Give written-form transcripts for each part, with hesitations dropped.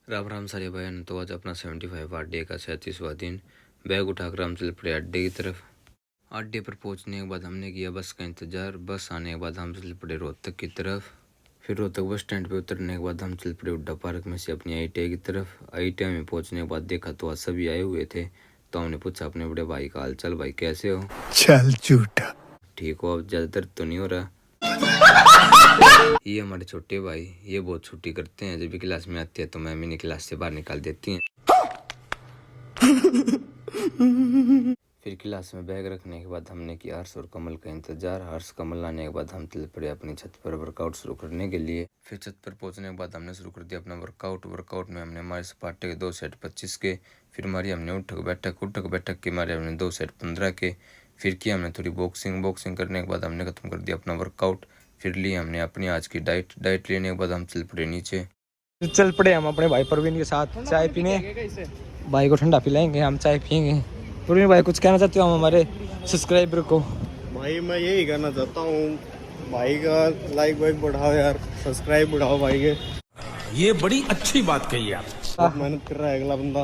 राम राम सारे बहन। तो आज अपना 75 डे का 37वां दिन। बैग उठाकर हम चल पड़े अड्डे की तरफ। अड्डे पर पहुंचने के बाद हमने किया बस का इंतजार। बस आने के बाद हम चल पड़े रोहतक की तरफ। फिर रोहतक बस स्टैंड पे उतरने के बाद हम चल पड़े हुड्डा पार्क में से अपनी ITI की तरफ। ITI में पहुंचने के बाद देखा तो आज सभी आए हुए थे। तो हमने पूछा अपने बड़े भाई का हाल चाल, भाई कैसे हो? चल झूठा। ठीक हो? अब ज्यादा दर्द तो नहीं हो रहा? ये हमारे छोटे भाई, ये बहुत छुट्टी करते हैं। जब भी क्लास में आते हैं तो मैम इन्हें क्लास से बाहर निकाल देती हैं। फिर क्लास में बैग रखने के बाद हमने किया हर्ष और कमल का इंतजार। हर्ष कमल आने के बाद हम चल पड़े अपनी छत पर वर्कआउट शुरू करने के लिए। फिर छत पर पहुंचने के बाद हमने शुरू कर दिया अपना वर्कआउट में हमने हमारे सपाटे के 2 सेट 25 के। फिर मारी हमने उठक बैठक के मारे हमने 2 सेट 15 के। फिर किया हमने थोड़ी बॉक्सिंग करने के बाद हमने खत्म कर दिया अपना वर्कआउट। फिर ली हमने अपनी आज की डाइट लेने के बाद हम चल पड़े नीचे। चल पड़े हम अपने भाई परवीन के साथ चाय पीने। भाई को ठंडा पिलाएंगे, हम चाय पियेंगे। परवीन भाई कुछ कहना चाहते हो हम हमारे सब्सक्राइबर को? भाई मैं यही कहना चाहता हूँ, भाई का लाइक वाइक बढ़ाओ यार, सब्सक्राइब बढ़ाओ भाई के। ये बड़ी अच्छी बात कही आप। बहुत मेहनत कर रहा है अगला बंदा।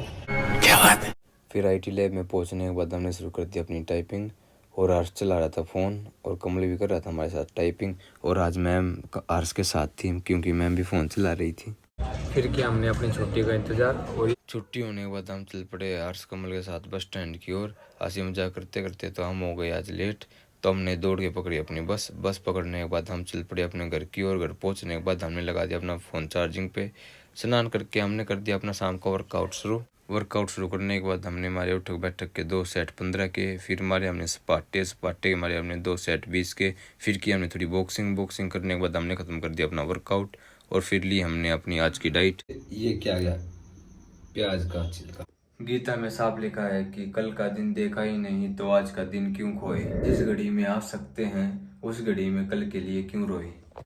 क्या बात है। फिर IT लैब में पहुंचने के बाद हमने शुरू कर दी अपनी टाइपिंग। और हर्ष चला रहा था फ़ोन और कमल भी कर रहा था हमारे साथ टाइपिंग। और आज मैम हर्ष के साथ थी क्योंकि मैम भी फ़ोन चला रही थी। फिर किया हमने अपनी छुट्टी का इंतजार। और छुट्टी होने के बाद हम चल पड़े हर्ष कमल के साथ बस स्टैंड की ओर। हंसी मजाक करते करते तो हम हो गए आज लेट। तो हमने दौड़ के पकड़ी अपनी बस पकड़ने के बाद हम चल पड़े अपने घर की ओर। घर पहुंचने के बाद हमने लगा दिया अपना फ़ोन चार्जिंग पे। स्नान करके हमने कर दिया अपना शाम का वर्कआउट शुरू करने के बाद हमने मारे उठक बैठक के 2 सेट 15 के। फिर मारे हमने सपाटे के मारे हमने 2 सेट 20 के। फिर की हमने थोड़ी बॉक्सिंग करने के बाद हमने ख़त्म कर दिया अपना वर्कआउट। और फिर ली हमने अपनी आज की डाइट। ये क्या गया? प्याज का छिलका। गीता में साफ लिखा है कि कल का दिन देखा ही नहीं तो आज का दिन क्यों खोए। जिस घड़ी में आ सकते हैं उस घड़ी में कल के लिए क्यों रोए।